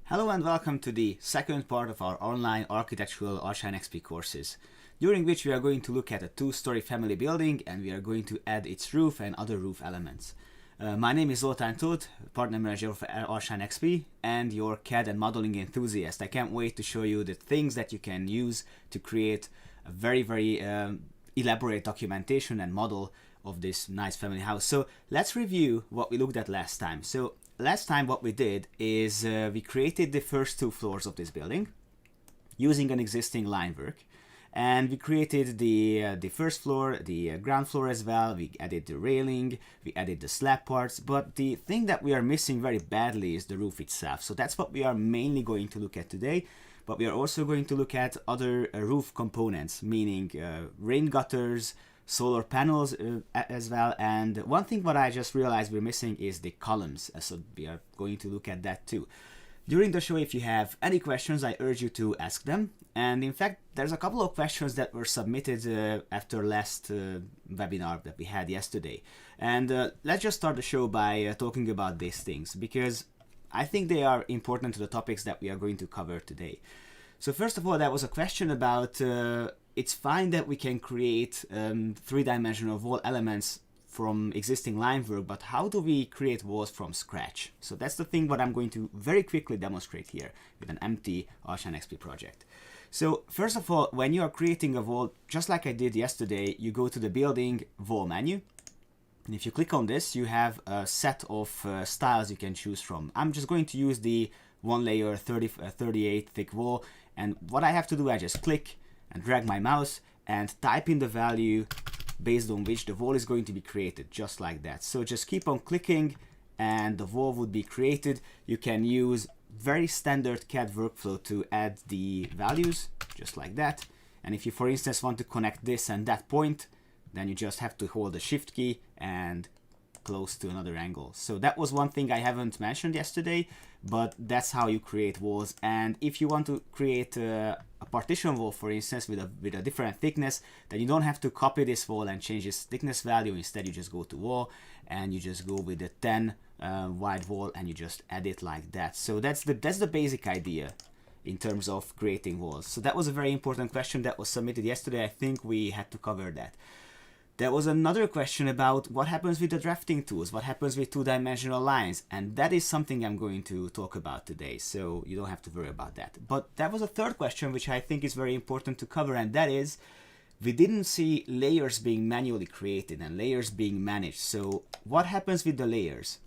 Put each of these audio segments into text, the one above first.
Hello and welcome to the second part of our online architectural ARCHLine.XP courses, during which we are going to look at a two-story family building and we are going to add its roof and other roof elements. My name is Zoltán Tóth, Partner Manager for ARCHLine.XP and your CAD and modeling enthusiast. I can't wait to show you the things that you can use to create a very elaborate documentation and model of this nice family house. So let's review what we looked at last time. So last time what we did is we created the first two floors of this building using an existing line work, and we created the first floor, the ground floor as well. We added the railing, we added the slab parts, but the thing that we are missing very badly is the roof itself. So that's what we are mainly going to look at today, but we are also going to look at other roof components, meaning rain gutters, solar panels as well. And one thing what I just realized we're missing is the columns, so we are going to look at that too. During the show, if you have any questions, I urge you to ask them. And in fact, there's a couple of questions that were submitted after last webinar that we had yesterday. And let's just start the show by talking about these things, because I think they are important to the topics that we are going to cover today. So first of all, there was a question about it's fine that we can create three-dimensional wall elements from existing line work, but how do we create walls from scratch? So that's the thing what I'm going to very quickly demonstrate here with an empty ARCHLine.XP project. So first of all, when you are creating a wall, just like I did yesterday, you go to the building wall menu. And if you click on this, you have a set of styles you can choose from. I'm just going to use the one layer 38 thick wall. And what I have to do, I just click and drag my mouse and type in the value based on which the wall is going to be created, just like that. So just keep on clicking and the wall would be created. You can use very standard CAD workflow to add the values, just like that. And if you, for instance, want to connect this and that point, then you just have to hold the Shift key and close to another angle. So that was one thing I haven't mentioned yesterday, but that's how you create walls. And if you want to create a partition wall, for instance, with a different thickness, then you don't have to copy this wall and change its thickness value. Instead, you just go to wall and you just go with the 10 wide wall and you just add it like that. So that's the basic idea in terms of creating walls. So that was a very important question that was submitted yesterday. I think we had to cover that. There was another question about what happens with the drafting tools, what happens with two-dimensional lines, and that is something I'm going to talk about today, so you don't have to worry about that. But that was a third question which I think is very important to cover, and that is, we didn't see layers being manually created and layers being managed. So what happens with the layers?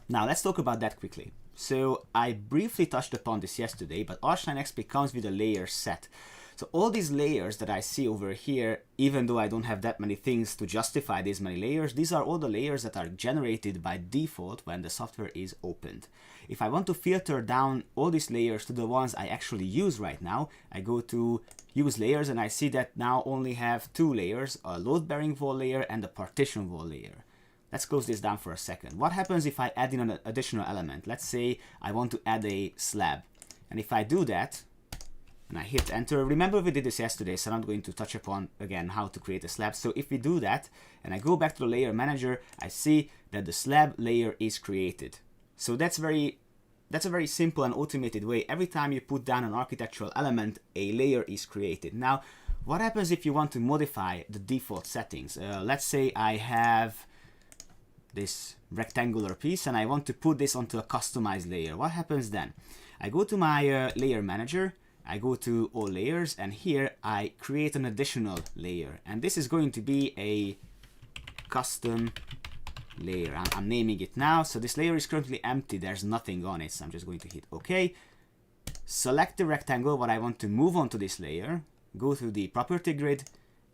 Now let's talk about that quickly. So I briefly touched upon this yesterday, but ARCHLine.XP comes with a layer set. So all these layers that I see over here, even though I don't have that many things to justify these many layers, these are all the layers that are generated by default when the software is opened. If I want to filter down all these layers to the ones I actually use right now, I go to use layers and I see that now only have two layers, a load-bearing wall layer and a partition wall layer. Let's close this down for a second. What happens if I add in an additional element? Let's say I want to add a slab. And if I do that, and I hit enter, remember we did this yesterday, so I'm not going to touch upon again how to create a slab. So if we do that, and I go back to the layer manager, I see that the slab layer is created. So that's a very simple and automated way. Every time you put down an architectural element, a layer is created. Now, what happens if you want to modify the default settings? Let's say I have this rectangular piece and I want to put this onto a customized layer. What happens then? I go to my layer manager, I go to all layers, and here I create an additional layer, and this is going to be a custom layer. I'm naming it now. So this layer is currently empty, there's nothing on it, so I'm just going to hit OK. Select the rectangle what I want to move onto this layer, go to the property grid,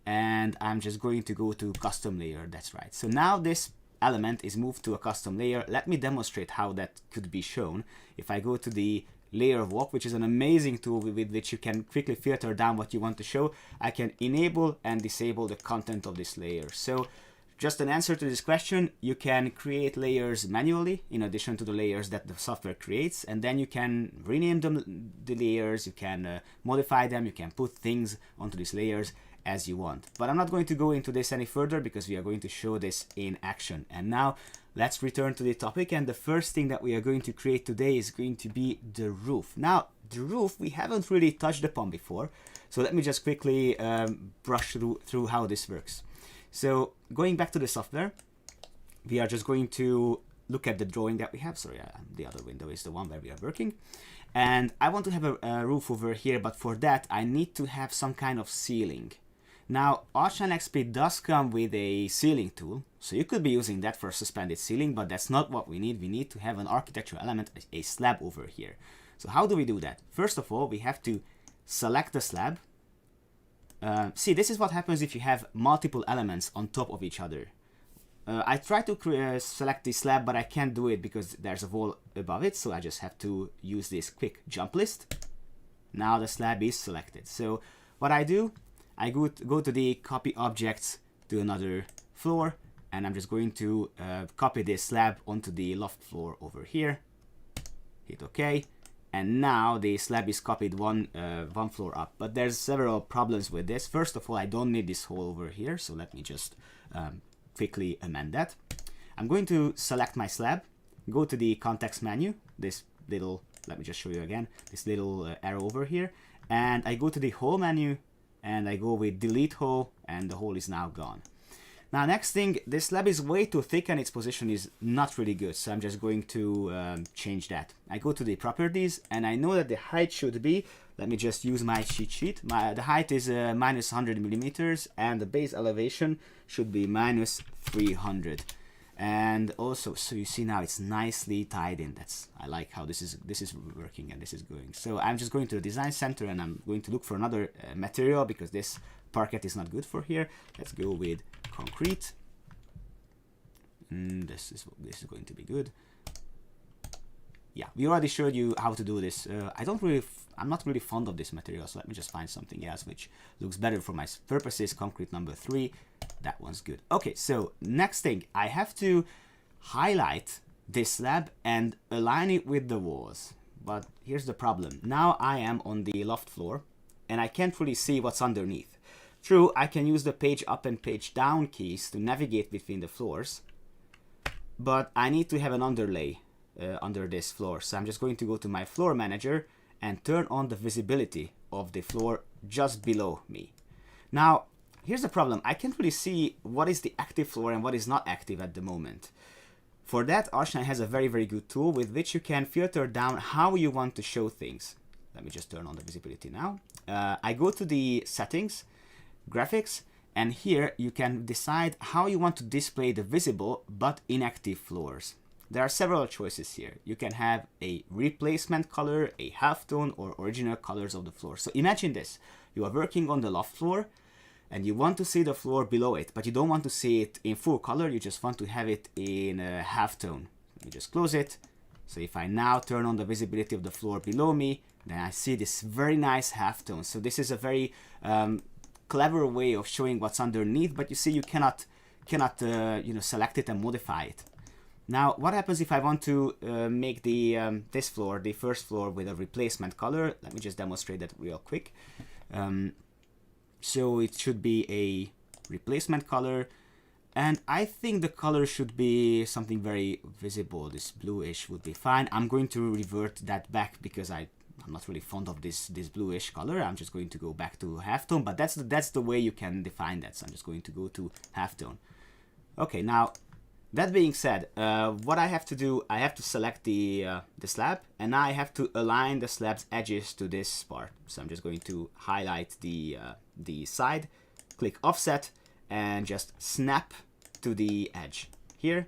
and I'm just going to go to custom layer. That's right. So now this element is moved to a custom layer. Let me demonstrate how that could be shown. If I go to the layer walk, which is an amazing tool with which you can quickly filter down what you want to show, I can enable and disable the content of this layer. So just an answer to this question, you can create layers manually in addition to the layers that the software creates, and then you can rename them, the layers, you can modify them, you can put things onto these layers as you want. But I'm not going to go into this any further because we are going to show this in action. And now let's return to the topic, and the first thing that we are going to create today is going to be the roof. Now, the roof we haven't really touched upon before, so let me just quickly brush through how this works. So going back to the software, we are just going to look at the drawing that we have. Sorry, the other window is the one where we are working. And I want to have a roof over here, but for that I need to have some kind of ceiling. Now, ARCHLine.XP does come with a ceiling tool, so you could be using that for suspended ceiling, but that's not what we need. We need to have an architectural element, a slab over here. So how do we do that? First of all, we have to select the slab. See, this is what happens if you have multiple elements on top of each other. I try to select the slab, but I can't do it because there's a wall above it, so I just have to use this quick jump list. Now the slab is selected. So what I do, I go to the copy objects to another floor, and I'm just going to copy this slab onto the loft floor over here. Hit OK, and now the slab is copied one floor up. But there's several problems with this. First of all, I don't need this hole over here, so let me just quickly amend that. I'm going to select my slab, go to the context menu, this little, let me just show you again, this little arrow over here, and I go to the hole menu, and I go with delete hole, and the hole is now gone. Now, next thing, this slab is way too thick and its position is not really good, so I'm just going to change that. I go to the properties, and I know that the height should be, let me just use my cheat sheet. The height is minus 100 millimeters, and the base elevation should be minus 300. And also, so you see now it's nicely tied in. I like how this is working and this is going. So I'm just going to the design center, and I'm going to look for another material because this parquet is not good for here. Let's go with concrete. This is going to be good. Yeah, we already showed you how to do this. I'm not really fond of this material, so let me just find something else which looks better for my purposes. Concrete number 3, that one's good. Okay, so next thing, I have to highlight this slab and align it with the walls. But here's the problem. Now I am on the loft floor, and I can't really see what's underneath. True, I can use the page up and page down keys to navigate between the floors, but I need to have an underlay under this floor. So I'm just going to go to my floor manager and turn on the visibility of the floor just below me. Now, here's the problem. I can't really see what is the active floor and what is not active at the moment. For that, ARCHLine has a very, very good tool with which you can filter down how you want to show things. Let me just turn on the visibility now. I go to the settings, graphics, and here you can decide how you want to display the visible but inactive floors. There are several choices here. You can have a replacement color, a halftone, or original colors of the floor. So imagine this. You are working on the loft floor, and you want to see the floor below it, but you don't want to see it in full color. You just want to have it in a halftone. Let me just close it. So if I now turn on the visibility of the floor below me, then I see this very nice halftone. So this is a very clever way of showing what's underneath, but you see you cannot select it and modify it. Now, what happens if I want to make this floor, the first floor, with a replacement color? Let me just demonstrate that real quick. So it should be a replacement color, and I think the color should be something very visible. This bluish would be fine. I'm going to revert that back because I'm not really fond of this bluish color. I'm just going to go back to halftone, but that's the way you can define that. So I'm just going to go to halftone. Okay, now, that being said, what I have to do, I have to select the slab, and now I have to align the slab's edges to this part. So I'm just going to highlight the side, click offset, and just snap to the edge here,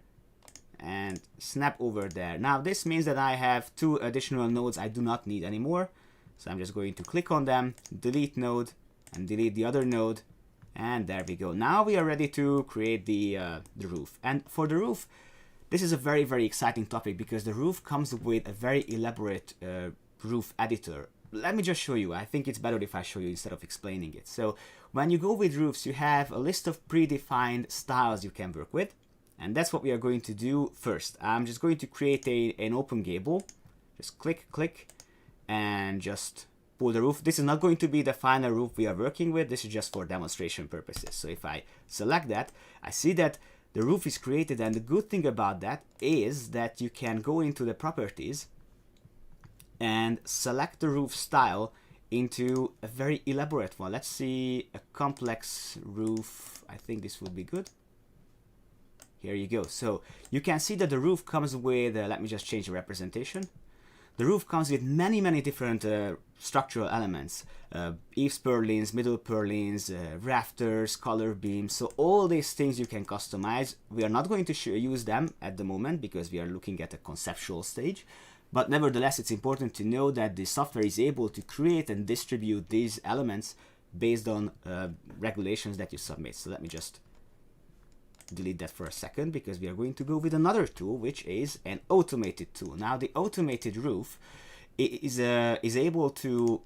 and snap over there. Now this means that I have 2 additional nodes I do not need anymore. So I'm just going to click on them, delete node, and delete the other node. And there we go. Now we are ready to create the roof. And for the roof, this is a very, very exciting topic because the roof comes with a very elaborate roof editor. Let me just show you. I think it's better if I show you instead of explaining it. So when you go with roofs, you have a list of predefined styles you can work with. And that's what we are going to do first. I'm just going to create an open gable. Just click, and just pull the roof. This is not going to be the final roof we are working with. This is just for demonstration purposes. So if I select that, I see that the roof is created, and the good thing about that is that you can go into the properties and select the roof style into a very elaborate one. Let's see, a complex roof. I think this would be good. Here you go. So you can see that the roof comes with, let me just change the representation. The roof comes with many different structural elements. Eaves purlins, middle purlins, rafters, color beams. So all these things you can customize. We are not going to use them at the moment because we are looking at a conceptual stage. But nevertheless, it's important to know that the software is able to create and distribute these elements based on regulations that you submit. So let me just delete that for a second, because we are going to go with another tool, which is an automated tool. Now the automated roof is able to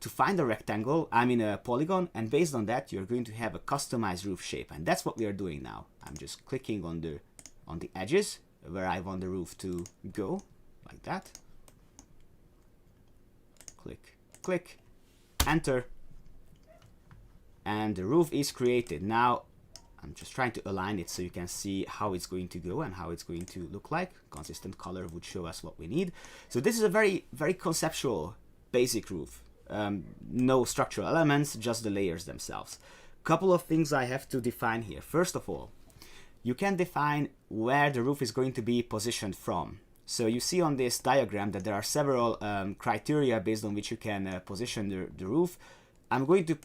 find a rectangle, a polygon, and based on that you're going to have a customized roof shape, and that's what we are doing now. I'm just clicking on the edges where I want the roof to go, like that. Click, enter, and the roof is created. Now I'm just trying to align it so you can see how it's going to go and how it's going to look like. Consistent color would show us what we need. So this is a very conceptual basic roof. No structural elements, just the layers themselves. Couple of things I have to define here. First of all, you can define where the roof is going to be positioned from. So you see on this diagram that there are several criteria based on which you can position the roof. I'm going to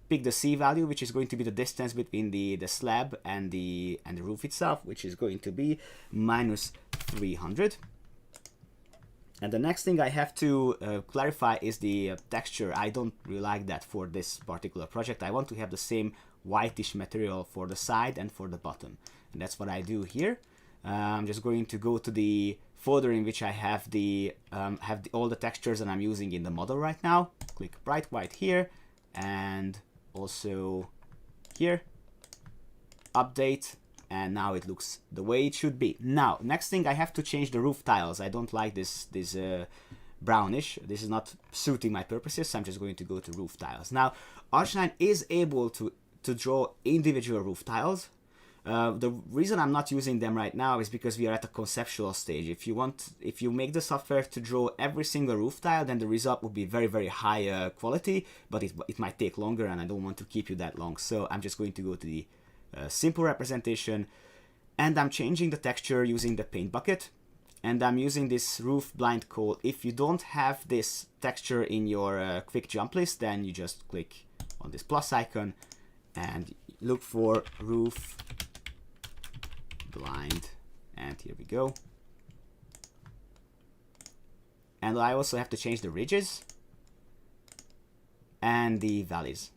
pick the C value, which is going to be the distance between the slab and the roof itself, which is going to be -300. And the next thing I have to clarify is the texture. I don't really like that for this particular project. I want to have the same whitish material for the side and for the bottom, and that's what I do here. I'm just going to go to the folder in which I have all the textures that I'm using in the model right now. Click bright white here, and also here, update, and now it looks the way it should be. Now, next thing, I have to change the roof tiles. I don't like this brownish. This is not suiting my purposes, so I'm just going to go to roof tiles. Now, ARCHLine is able to draw individual roof tiles. The reason I'm not using them right now is because we are at a conceptual stage. If you make the software to draw every single roof tile, then the result would be very high quality, but it might take longer, and I don't want to keep you that long. So I'm just going to go to the simple representation, and I'm changing the texture using the paint bucket, and I'm using this roof blind code. If you don't have this texture in your quick jump list, then you just click on this plus icon and look for roof blind, and here we go. And I also have to change the ridges and the valleys.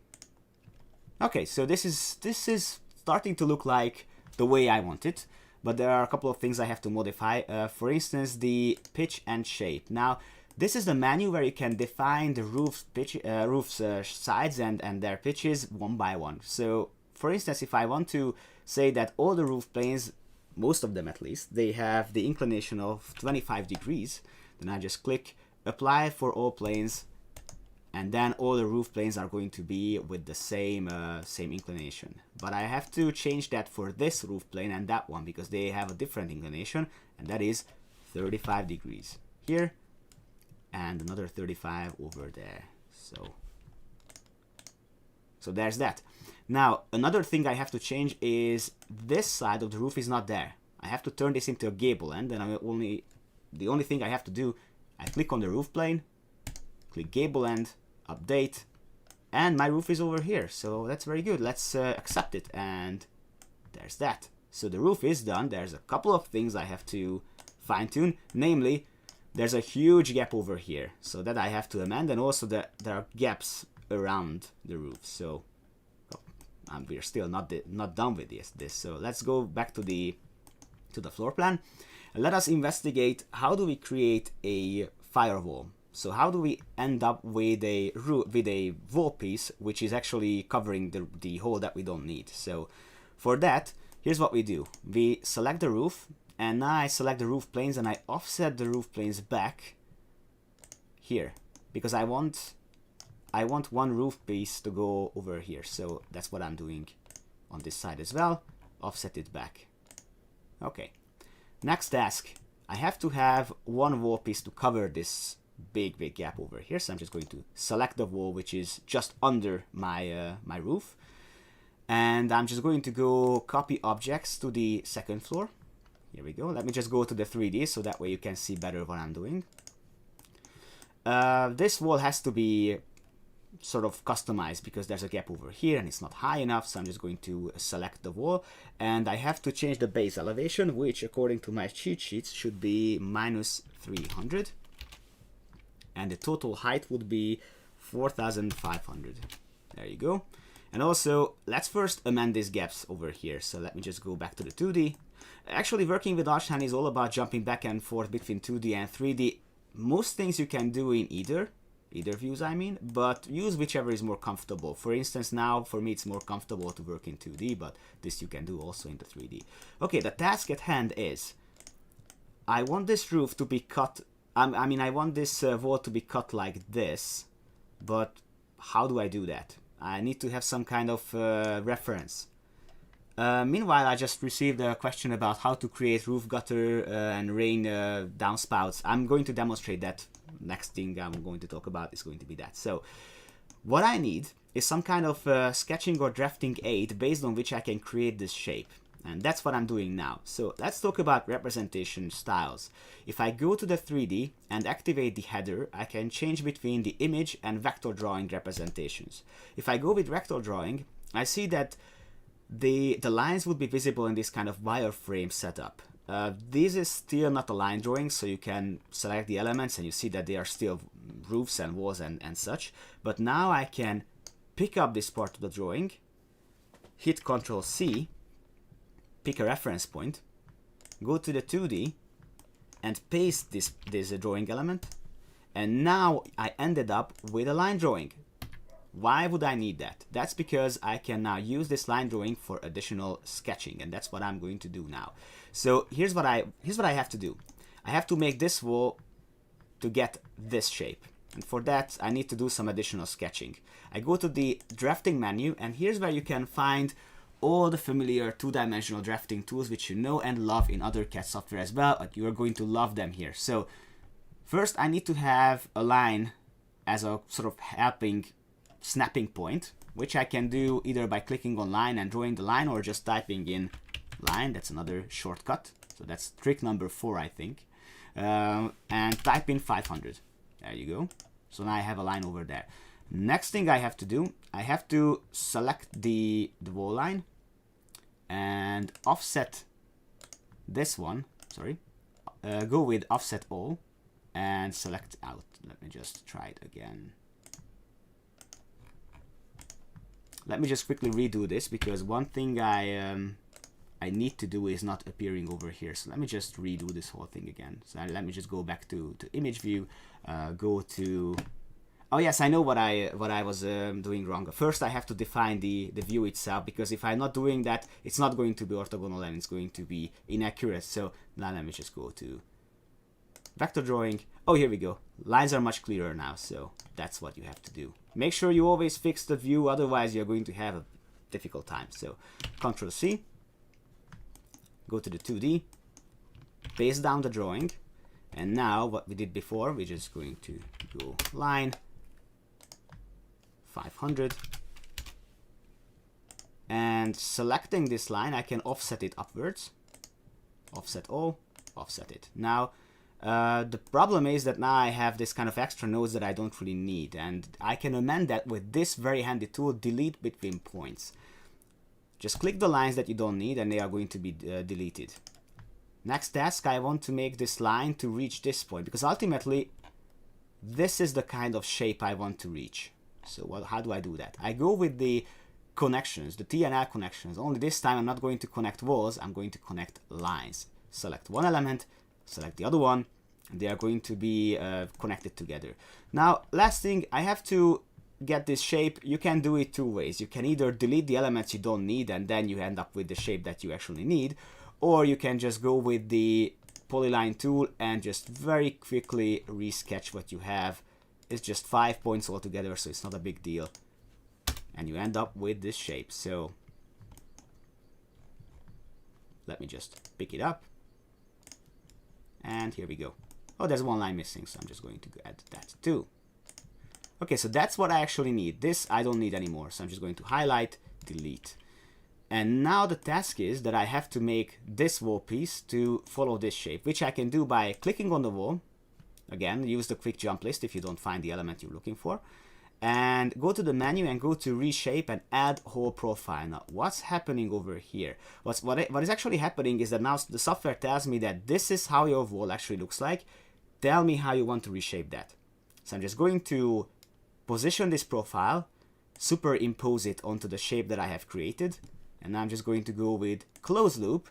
Okay, so this is starting to look like the way I want it, but there are a couple of things I have to modify. For instance, the pitch and shape. Now, this is the menu where you can define the roof's sides and their pitches one by one. So, for instance, if I want to say that all the roof planes, most of them at least, they have the inclination of 25 degrees, then I just click apply for all planes, and then all the roof planes are going to be with the same inclination. But I have to change that for this roof plane and that one, because they have a different inclination, and that is 35 degrees here and another 35 over there. So there's that. Now, another thing I have to change is this side of the roof is not there. I have to turn this into a gable end, and the only thing I have to do, I click on the roof plane, click gable end, update, and my roof is over here. So that's very good. Let's accept it, and there's that. So the roof is done. There's a couple of things I have to fine tune, namely, there's a huge gap over here, so that I have to amend, and also there are gaps around the roof. So we're still not done with this. So let's go back to the floor plan. Let us investigate how do we create a firewall. So how do we end up with a wall piece which is actually covering the hole that we don't need? So for that, here's what we do. We select the roof, and now I select the roof planes, and I offset the roof planes back here, because I want one roof piece to go over here. So that's what I'm doing on this side as well. offset it back. Okay. Next task. I have to have one wall piece to cover this big gap over here. So I'm just going to select the wall which is just under my my roof. And I'm just going to go copy objects to the second floor. Here we go. Let me just go to the 3D so that way you can see better what I'm doing. This wall has to be sort of customized because there's a gap over here and it's not high enough, so I'm just going to select the wall, and I have to change the base elevation, which according to my cheat sheets should be -300, and the total height would be 4,500. There you go. And also let's first amend these gaps over here. So let me just go back to the 2D. Actually, working with ARCHLine is all about jumping back and forth between 2D and 3D. Most things you can do in either views, I mean, but use whichever is more comfortable. For instance, now for me it's more comfortable to work in 2D, but this you can do also in the 3D. Okay, the task at hand is I want this roof to be cut. I mean, I want this wall to be cut like this, but how do I do that? I need to have some kind of reference. Meanwhile, I just received a question about how to create roof gutter and rain downspouts. I'm going to demonstrate that. Next thing I'm going to talk about is going to be that. So what I need is some kind of sketching or drafting aid based on which I can create this shape. And that's what I'm doing now. So let's talk about representation styles. If I go to the 3D and activate the header, I can change between the image and vector drawing representations. If I go with vector drawing, I see that the lines would be visible in this kind of wireframe setup. This is still not a line drawing, so you can select the elements and you see that they are still roofs and walls and such. But now I can pick up this part of the drawing, hit Ctrl C, pick a reference point, go to the 2D and paste this drawing element, and now I ended up with a line drawing. Why would I need that? That's because I can now use this line drawing for additional sketching, and that's what I'm going to do now. So here's what I have to do. I have to make this wall to get this shape, and for that I need to do some additional sketching. I go to the drafting menu, and here's where you can find all the familiar two-dimensional drafting tools which you know and love in other CAD software as well, but you are going to love them here. So first I need to have a line as a sort of helping snapping point, which I can do either by clicking on line and drawing the line, or just typing in line. That's another shortcut. So that's trick number 4, I think. And type in 500. There you go. So now I have a line over there. Next thing I have to do, I have to select the wall line and offset this one. Sorry. Go with offset all and select out. Let me just try it again. Let me just quickly redo this, because one thing I need to do is not appearing over here. So let me just redo this whole thing again. So let me just go back to image view, go to, oh yes, I know what I was doing wrong. First I have to define the view itself, because if I'm not doing that, it's not going to be orthogonal and it's going to be inaccurate. So now let me just go to vector drawing. Oh, here we go. Lines are much clearer now, so that's what you have to do. Make sure you always fix the view, otherwise you're going to have a difficult time. So Ctrl C, go to the 2D, paste down the drawing, and now what we did before, we're just going to go line 500, and selecting this line I can offset it upwards, offset all, offset it. Now the problem is that now I have this kind of extra nodes that I don't really need, and I can amend that with this very handy tool, delete between points. Just click the lines that you don't need and they are going to be deleted. Next task, I want to make this line to reach this point, because ultimately this is the kind of shape I want to reach. So how do I do that? I go with the connections, the TNL connections, only this time I'm not going to connect walls, I'm going to connect lines. Select one element, select the other one, and they are going to be connected together. Now, last thing, I have to get this shape. You can do it two ways. You can either delete the elements you don't need and then you end up with the shape that you actually need, or you can just go with the polyline tool and just very quickly resketch what you have. It's just 5 points altogether, so it's not a big deal, and you end up with this shape. So let me just pick it up. And here we go. Oh, there's one line missing, so I'm just going to add that too. Okay, so that's what I actually need. This I don't need anymore, so I'm just going to highlight, delete. And now the task is that I have to make this wall piece to follow this shape, which I can do by clicking on the wall. Again, use the quick jump list if you don't find the element you're looking for. And go to the menu and go to reshape and add whole profile. Now, what's happening over here? What is actually happening is that now the software tells me that this is how your wall actually looks like. Tell me how you want to reshape that. So I'm just going to position this profile, superimpose it onto the shape that I have created. And now I'm just going to go with close loop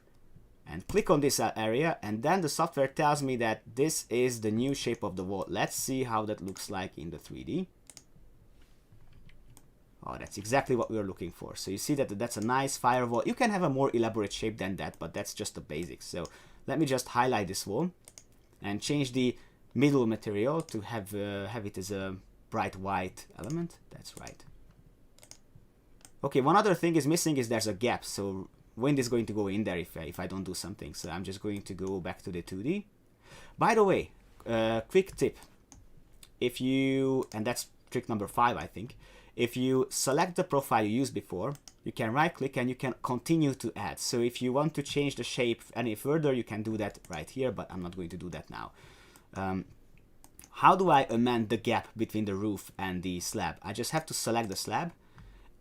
and click on this area, and then the software tells me that this is the new shape of the wall. Let's see how that looks like in the 3D. Oh, that's exactly what we were looking for. So you see that that's a nice firewall. You can have a more elaborate shape than that, but that's just the basics. So let me just highlight this wall and change the middle material to have it as a bright white element. That's right. Okay, one other thing is missing is there's a gap. So wind is going to go in there if I don't do something. So I'm just going to go back to the 2D. By the way, quick tip. If you, and that's trick number 5, I think. If you select the profile you used before, you can right click and you can continue to add. So if you want to change the shape any further, you can do that right here, but I'm not going to do that now. How do I amend the gap between the roof and the slab? I just have to select the slab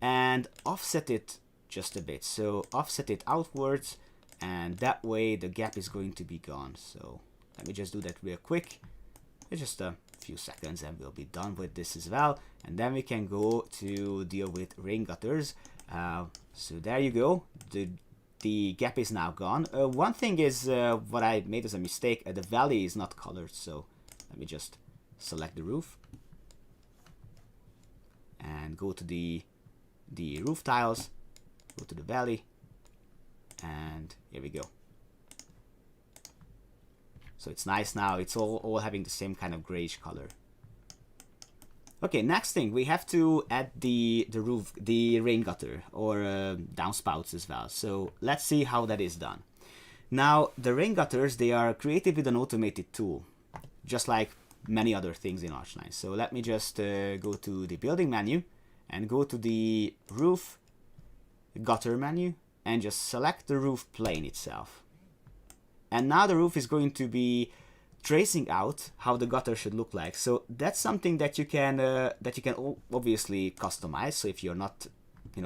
and offset it just a bit. So offset it outwards, and that way the gap is going to be gone. So let me just do that real quick. It's just a few seconds and we'll be done with this as well. And then we can go to deal with rain gutters. So there you go. The gap is now gone. One thing is what I made as a mistake. The valley is not colored. So let me just select the roof and go to the roof tiles. Go to the valley, and here we go. So it's nice now. It's all having the same kind of grayish color. Okay, next thing, we have to add the roof, the rain gutter or downspouts as well. So let's see how that is done. Now the rain gutters, they are created with an automated tool, just like many other things in ARCHLine. So let me just go to the building menu and go to the roof gutter menu and just select the roof plane itself. And now the roof is going to be tracing out how the gutter should look like. So that's something that you can obviously customize. So if you're not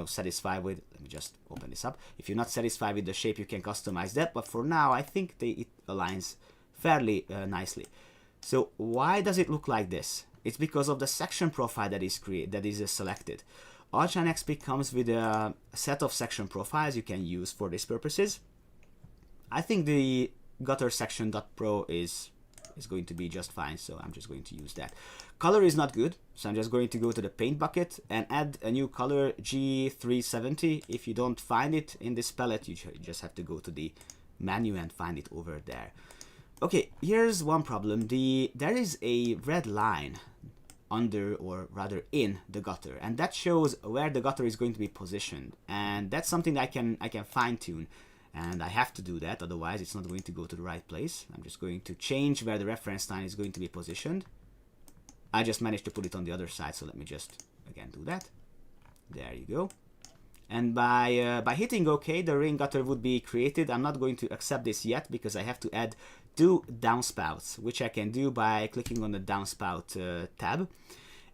satisfied with, let me just open this up. If you're not satisfied with the shape, you can customize that. But for now, I think it aligns fairly nicely. So why does it look like this? It's because of the section profile that is selected. ARCHLine.XP comes with a set of section profiles you can use for these purposes. I think the gutter section.pro is going to be just fine, so I'm just going to use that. Color is not good, so I'm just going to go to the paint bucket and add a new color, G370. If you don't find it in this palette, you just have to go to the menu and find it over there. Okay, here's one problem. There is a red line under, or rather in, the gutter, and that shows where the gutter is going to be positioned, and that's something I can fine-tune, and I have to do that, otherwise it's not going to go to the right place. I'm just going to change where the reference line is going to be positioned. I just managed to put it on the other side, so let me just again do that. There you go. And by hitting OK, the rain gutter would be created. I'm not going to accept this yet because I have to add 2 downspouts, which I can do by clicking on the downspout tab.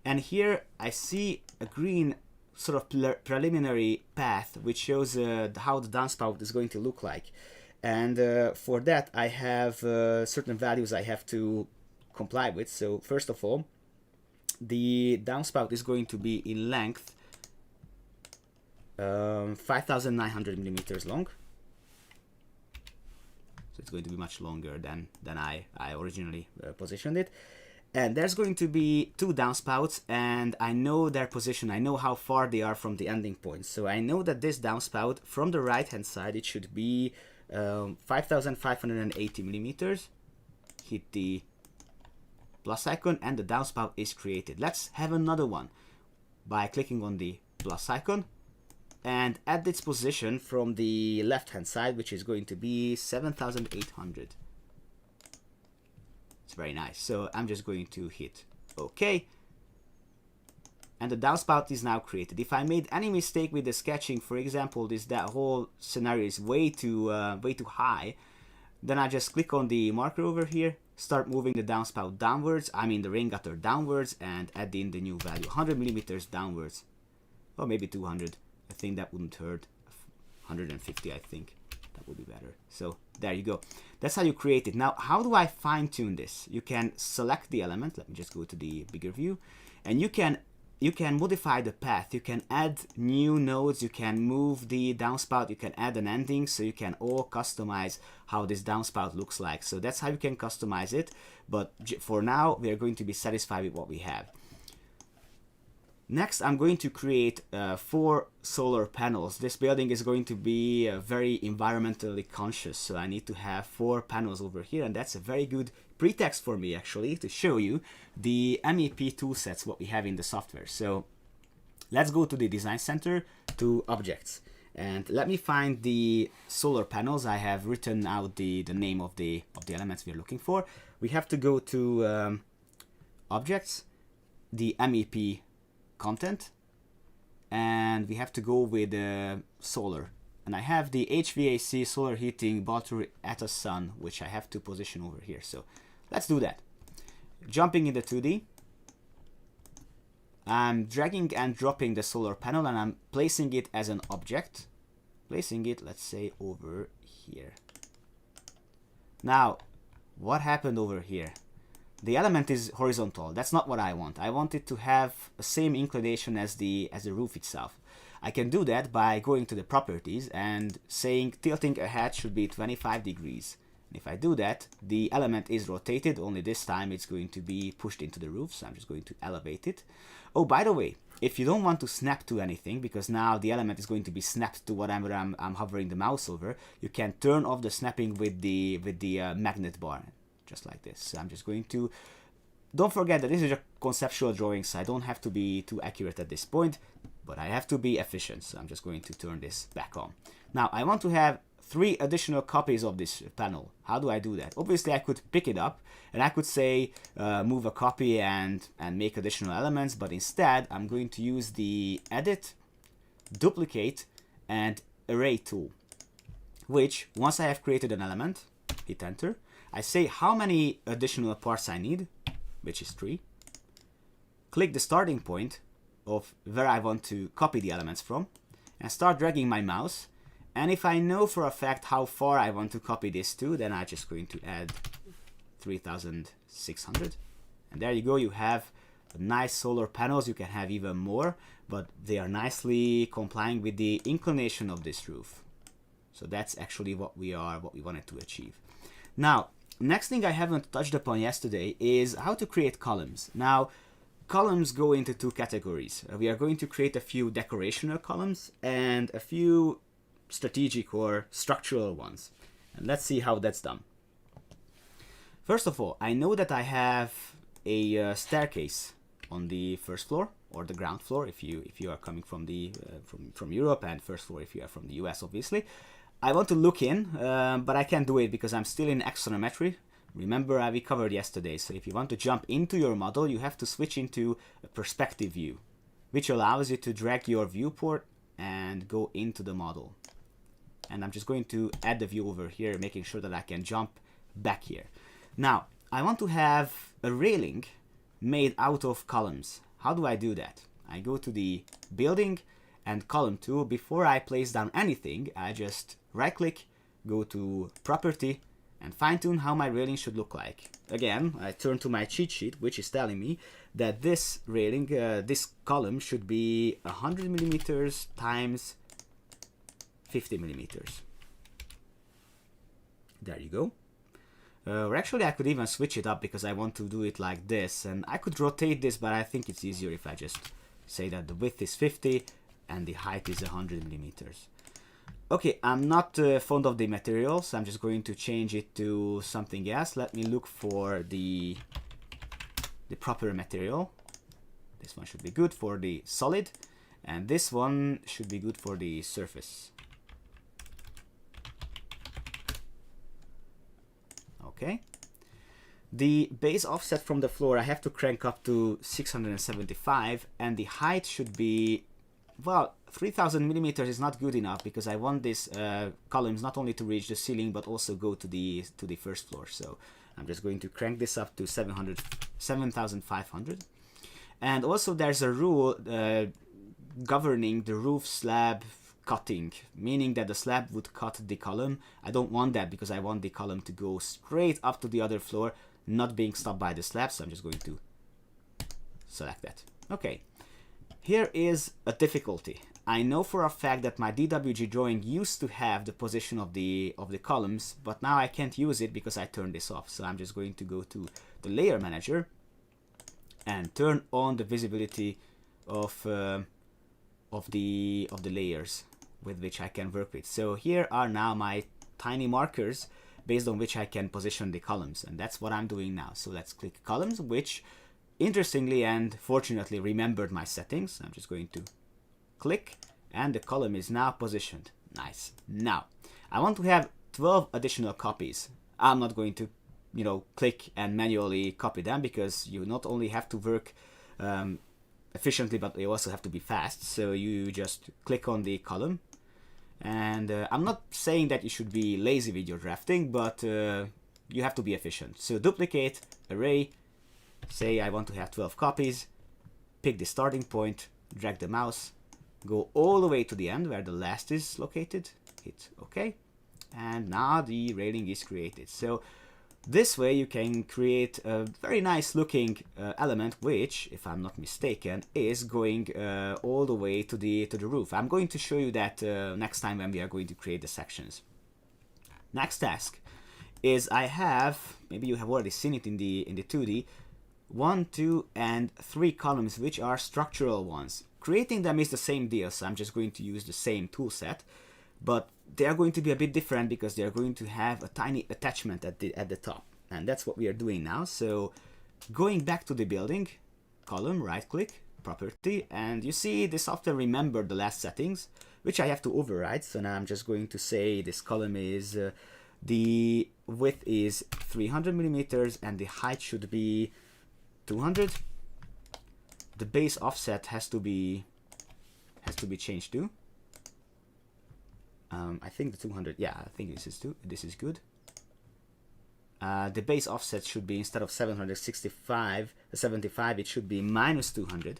And here I see a green sort of preliminary path which shows how the downspout is going to look like. And for that I have certain values I have to comply with. So first of all, the downspout is going to be in length 5,900 millimeters long. So it's going to be much longer than I originally positioned it. And there's going to be 2 downspouts, and I know their position. I know how far they are from the ending point. So I know that this downspout from the right hand side, it should be 5,580 millimeters. Hit the plus icon and the downspout is created. Let's have another one by clicking on the plus icon and add its position from the left hand side, which is going to be 7,800. It's very nice. So I'm just going to hit OK. And the downspout is now created. If I made any mistake with the sketching, for example, that whole scenario is way too high, then I just click on the marker over here, start moving the downspout downwards, I mean the rain gutter downwards, and add in the new value, 100 millimeters downwards, or maybe 200. I think that wouldn't hurt. 150, I think that would be better. So there you go. That's how you create it. Now, how do I fine tune this? You can select the element. Let me just go to the bigger view, and you can modify the path. You can add new nodes, you can move the downspout, you can add an ending, so you can all customize how this downspout looks like. So that's how you can customize it, but for now we are going to be satisfied with what we have. Next, I'm going to create 4 solar panels. This building is going to be very environmentally conscious, so I need to have 4 panels over here, and that's a very good pretext for me actually to show you the MEP toolsets, what we have in the software. So let's go to the design center, to objects, and let me find the solar panels. I have written out the name of the elements we're looking for. We have to go to objects, the MEP content, and we have to go with solar, and I have the HVAC solar heating battery at a sun, which I have to position over here. So let's do that. Jumping into 2D, I'm dragging and dropping the solar panel, and I'm placing it as an object, placing it, let's say, over here. Now what happened over here? The element is horizontal. That's not what I want. I want it to have the same inclination as the roof itself. I can do that by going to the properties and saying tilting ahead should be 25 degrees. If I do that, the element is rotated, only this time it's going to be pushed into the roof, so I'm just going to elevate it. Oh, by the way, if you don't want to snap to anything, because now the element is going to be snapped to whatever I'm hovering the mouse over, you can turn off the snapping with the magnet bar. Just like this. So I'm just going to, don't forget that this is a conceptual drawing, so I don't have to be too accurate at this point, but I have to be efficient. So I'm just going to turn this back on. Now I want to have 3 additional copies of this panel. How do I do that? Obviously I could pick it up and I could say move a copy and make additional elements, but instead I'm going to use the edit, duplicate, and array tool, which once I have created an element, hit enter, I say how many additional parts I need, which is 3. Click the starting point of where I want to copy the elements from, and start dragging my mouse. And if I know for a fact how far I want to copy this to, then I'm just going to add 3,600. And there you go, you have nice solar panels. You can have even more, but they are nicely complying with the inclination of this roof. So that's actually what we wanted to achieve. Now, next thing I haven't touched upon yesterday is how to create columns. Now, columns go into 2 categories. We are going to create a few decorational columns and a few strategic or structural ones. And let's see how that's done. First of all, I know that I have a staircase on the first floor, or the ground floor if you are coming from the from Europe, and first floor if you are from the US, obviously. I want to look in, but I can't do it because I'm still in axonometry. Remember, we covered yesterday. So if you want to jump into your model, you have to switch into a perspective view, which allows you to drag your viewport and go into the model. And I'm just going to add the view over here, making sure that I can jump back here. Now, I want to have a railing made out of columns. How do I do that? I go to the building and column tool. Before I place down anything, I just right click, go to property, and fine tune how my railing should look like. Again, I turn to my cheat sheet, which is telling me that this railing, this column should be 100 millimeters times 50 millimeters. There you go. Or actually I could even switch it up because I want to do it like this, and I could rotate this, but I think it's easier if I just say that the width is 50 and the height is 100 millimeters. Okay, I'm not fond of the material, so I'm just going to change it to something else. Let me look for the proper material. This one should be good for the solid. And this one should be good for the surface. Okay. The base offset from the floor I have to crank up to 675, and the height should be, well, 3000 millimeters is not good enough because I want this columns not only to reach the ceiling but also go to the first floor. So I'm just going to crank this up to 7500. And also there's a rule governing the roof slab cutting, meaning that the slab would cut the column. I don't want that because I want the column to go straight up to the other floor, not being stopped by the slab. So I'm just going to select that. Okay, here is a difficulty. I know for a fact that my DWG drawing used to have the position of the columns, but now I can't use it because I turned this off. So I'm just going to go to the layer manager and turn on the visibility of the layers with which I can work with. So here are now my tiny markers based on which I can position the columns, and that's what I'm doing now. So let's click columns, which interestingly and fortunately remembered my settings. I'm just going to click and the column is now positioned. Nice. Now I want to have 12 additional copies. I'm not going to, you know, click and manually copy them because you not only have to work efficiently, but you also have to be fast. So you just click on the column, and I'm not saying that you should be lazy with your drafting, but you have to be efficient. So duplicate, array, say I want to have 12 copies, pick the starting point, drag the mouse, go all the way to the end where the last is located, hit OK, and now the railing is created. So this way you can create a very nice looking element, which, if I'm not mistaken, is going all the way to the roof. I'm going to show you that next time when we are going to create the sections. Next task is I have, maybe you have already seen it in the 2D, 1, 2, and 3 columns which are structural ones. Creating them is the same deal, so I'm just going to use the same tool set, but they are going to be a bit different because they are going to have a tiny attachment at the top, and that's what we are doing now. So going back to the building, column, right click, property, and you see the software remembered the last settings, which I have to override. So now I'm just going to say this column is the width is 300 millimeters and the height should be 200. The base offset has to be changed too. I think the 200, yeah, I think this is good. The base offset should be, instead of 75, it should be minus 200.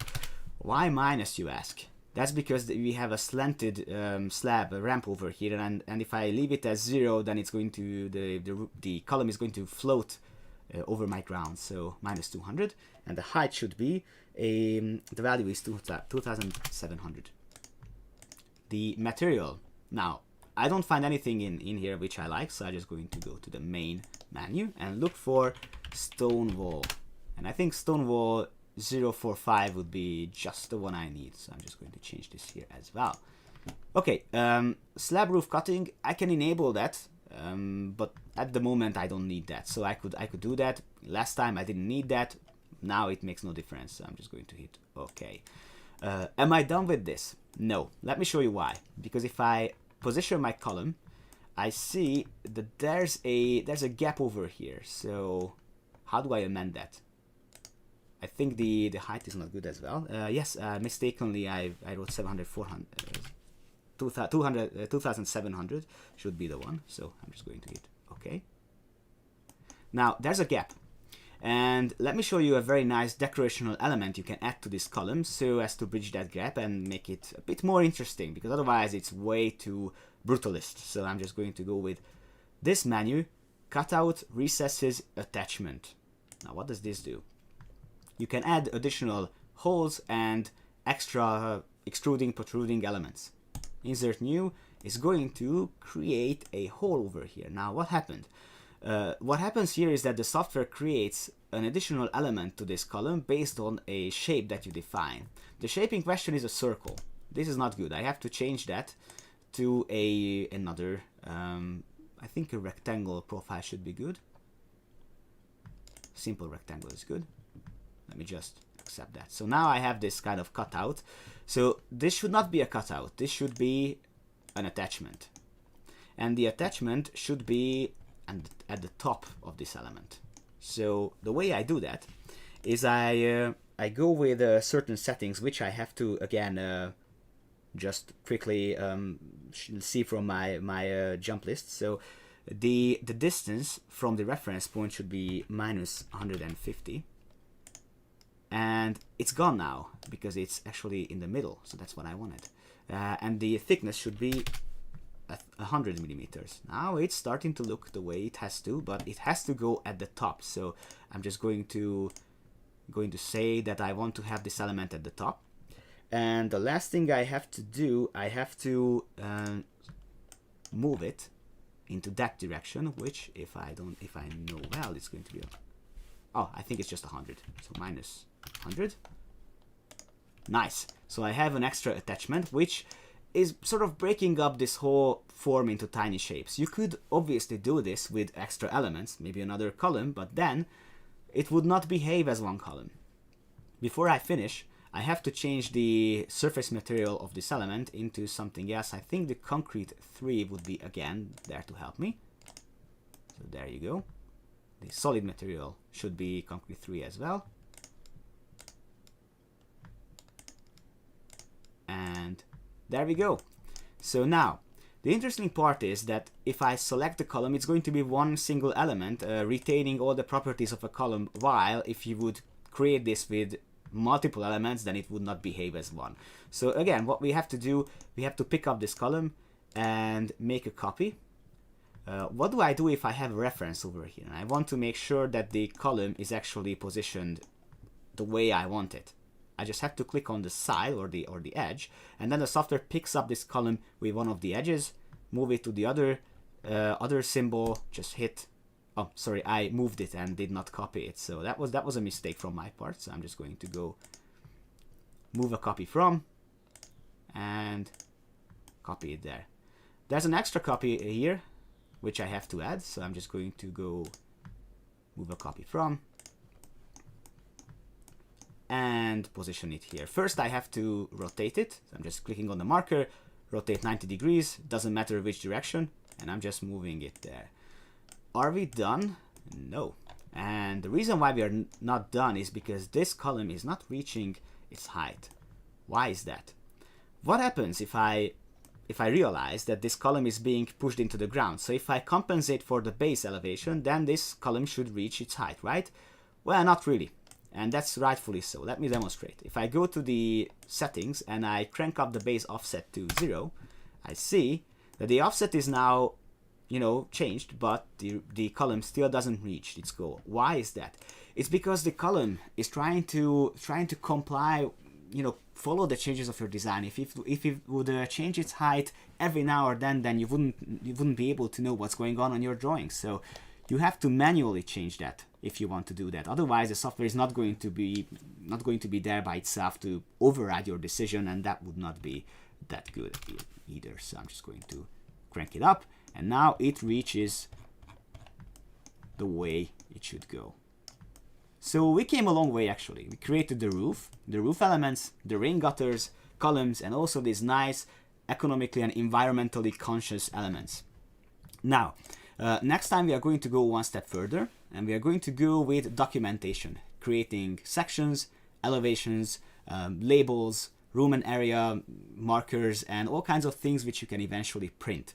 Why minus, you ask? That's because we have a slanted slab, a ramp over here, and if I leave it as 0, then it's going to, the column is going to float over my ground, so minus 200, and the height should be, the value is 2700. The material, now, I don't find anything in here which I like, so I'm just going to go to the main menu and look for stone wall. And I think stone wall 045 would be just the one I need, so I'm just going to change this here as well. Okay, slab roof cutting, I can enable that, but at the moment I don't need that. So I could do that. Last time I didn't need that. Now it makes no difference, so I'm just going to hit OK. Am I done with this? No. Let me show you why. Because if I position my column, I see that there's a gap over here. So how do I amend that? I think the height is not good as well. Yes, mistakenly I wrote 2700 should be the one. So I'm just going to hit OK. Now there's a gap. And let me show you a very nice decorational element you can add to this column so as to bridge that gap and make it a bit more interesting, because otherwise it's way too brutalist. So I'm just going to go with this menu, cutout, recesses, attachment. Now what does this do? You can add additional holes and extra extruding, protruding elements. Insert new is going to create a hole over here. Now what happened? What happens here is that the software creates an additional element to this column based on a shape that you define. The shape in question is a circle. This is not good. I have to change that to another, I think a rectangle profile should be good. Simple rectangle is good. Let me just accept that. So now I have this kind of cutout. So this should not be a cutout. This should be an attachment. And the attachment should be at the top of this element. So the way I do that is I go with certain settings, which I have to, again, just quickly see from my jump list. So the distance from the reference point should be minus 150. And it's gone now because it's actually in the middle. So that's what I wanted. And the thickness should be 100 millimeters. Now it's starting to look the way it has to, but it has to go at the top. So I'm just going to say that I want to have this element at the top. And the last thing I have to do, I have to move it into that direction, which if I know well, it's going to be, oh, I think it's just 100. So minus 100. Nice. So I have an extra attachment, which is sort of breaking up this whole form into tiny shapes. You could obviously do this with extra elements, maybe another column, but then it would not behave as one column. Before I finish, I have to change the surface material of this element into something else. I think the concrete 3 would be, again, there to help me. So there you go. The solid material should be concrete 3 as well. And there we go. So now, the interesting part is that if I select the column, it's going to be one single element, retaining all the properties of a column, while if you would create this with multiple elements, then it would not behave as one. So again, what we have to do, we have to pick up this column and make a copy. What do I do if I have a reference over here? And I want to make sure that the column is actually positioned the way I want it. I just have to click on the side or the edge, and then the software picks up this column with one of the edges, move it to the other symbol, just hit. Oh, sorry, I moved it and did not copy it. So that was a mistake from my part. So I'm just going to go move a copy from and copy it there. There's an extra copy here, which I have to add. So I'm just going to go move a copy from and position it here. First, I have to rotate it. So I'm just clicking on the marker, rotate 90 degrees, doesn't matter which direction, and I'm just moving it there. Are we done? No. And the reason why we are not done is because this column is not reaching its height. Why is that? What happens if I realize that this column is being pushed into the ground? So if I compensate for the base elevation, then this column should reach its height, right? Well, not really. And that's rightfully so. Let me demonstrate. If I go to the settings and I crank up the base offset to 0, I see that the offset is now, you know, changed, but the column still doesn't reach its goal. Why is that? It's because the column is trying to comply, you know, follow the changes of your design. If it would change its height every now or then you wouldn't be able to know what's going on your drawing. So you have to manually change that if you want to do that. Otherwise, the software is not going to be there by itself to override your decision, and that would not be that good either. So I'm just going to crank it up, and now it reaches the way it should go. So we came a long way actually. We created the roof elements, the rain gutters, columns, and also these nice economically and environmentally conscious elements. Now, next time we are going to go one step further, and we are going to go with documentation, creating sections, elevations, labels, room and area markers, and all kinds of things which you can eventually print.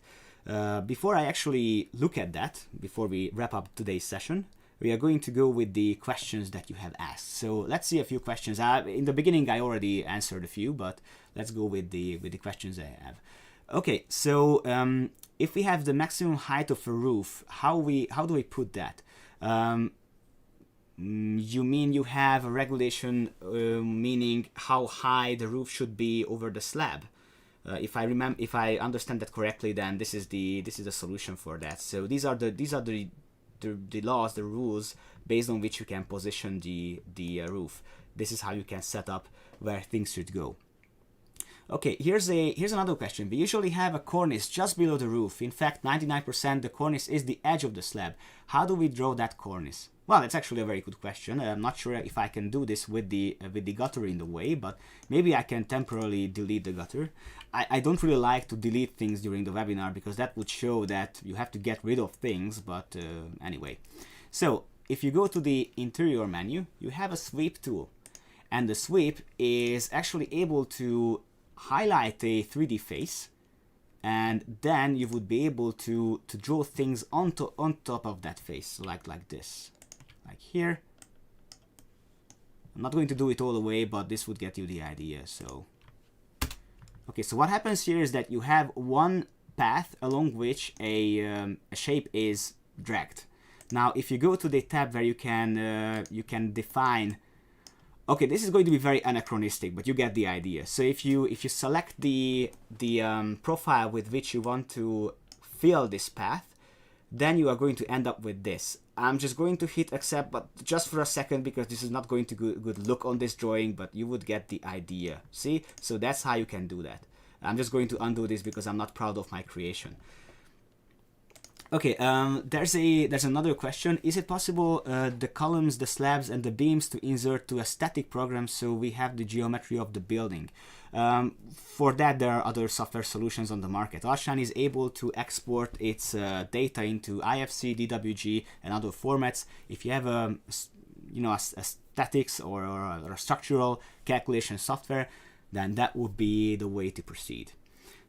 Before I actually look at that, before we wrap up today's session, we are going to go with the questions that you have asked. So let's see a few questions. In the beginning, I already answered a few, but let's go with the questions I have. Okay, so if we have the maximum height of a roof, how do we put that? You mean you have a regulation meaning how high the roof should be over the slab? If I understand that correctly, then this is the solution for that. So these are the laws, the rules based on which you can position the roof. This is how you can set up where things should go. Okay, here's another question. We usually have a cornice just below the roof. In fact, 99% the cornice is the edge of the slab. How do we draw that cornice? Well, that's actually a very good question. I'm not sure if I can do this with the gutter in the way, but maybe I can temporarily delete the gutter. I don't really like to delete things during the webinar because that would show that you have to get rid of things, but anyway. So if you go to the interior menu, you have a sweep tool, and the sweep is actually able to highlight a 3D face, and then you would be able to draw things on top of that face, like this, like here. I'm not going to do it all the way, but this would get you the idea. So okay, so what happens here is that you have one path along which a shape is dragged. Now if you go to the tab where you can define, okay, this is going to be very anachronistic, but you get the idea. So if you select the profile with which you want to fill this path, then you are going to end up with this. I'm just going to hit accept, but just for a second, because this is not going to good look on this drawing, but you would get the idea. See? So that's how you can do that. I'm just going to undo this because I'm not proud of my creation. Okay, there's another question. Is it possible the columns, the slabs, and the beams to insert to a static program so we have the geometry of the building? For that, there are other software solutions on the market. ARCHLine is able to export its data into IFC, DWG, and other formats. If you have a statics or a structural calculation software, then that would be the way to proceed.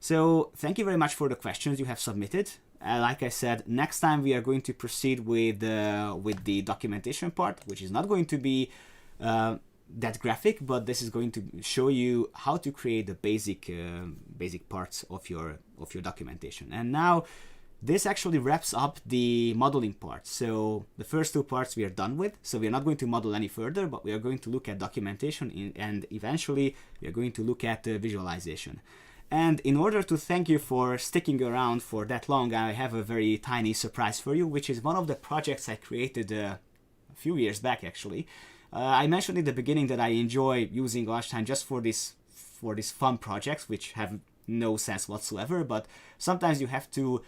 So thank you very much for the questions you have submitted. Like I said, next time we are going to proceed with the documentation part, which is not going to be that graphic, but this is going to show you how to create the basic parts of your documentation. And now this actually wraps up the modeling part. So the first two parts we are done with. So we are not going to model any further, but we are going to look at documentation and eventually we are going to look at visualization. And in order to thank you for sticking around for that long, I have a very tiny surprise for you, which is one of the projects I created a few years back, actually. I mentioned in the beginning that I enjoy using ARCHLine just for these fun projects, which have no sense whatsoever, but sometimes you have to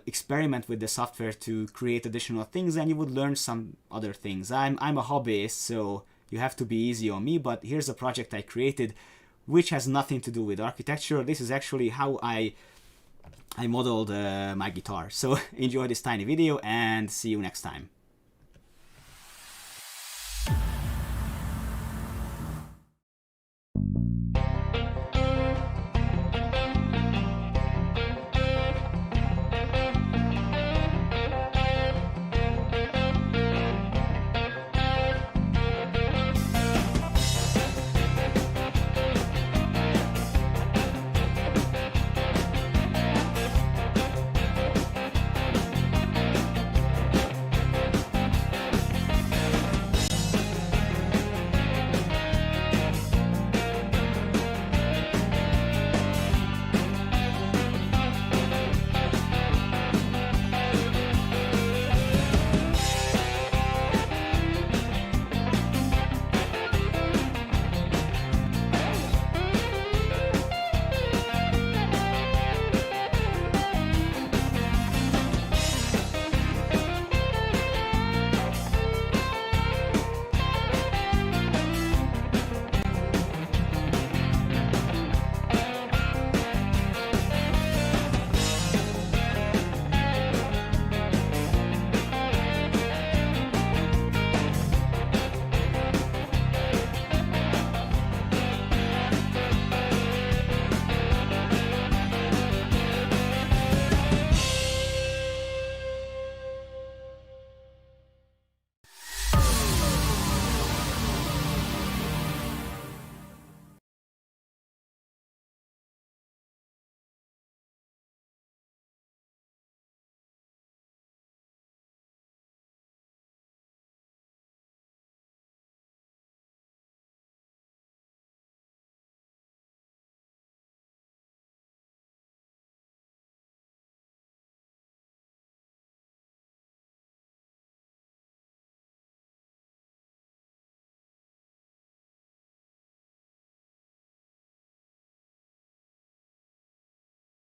experiment with the software to create additional things, and you would learn some other things. I'm a hobbyist, so you have to be easy on me, but here's a project I created which has nothing to do with architecture. This is actually how I modeled my guitar. So enjoy this tiny video and see you next time.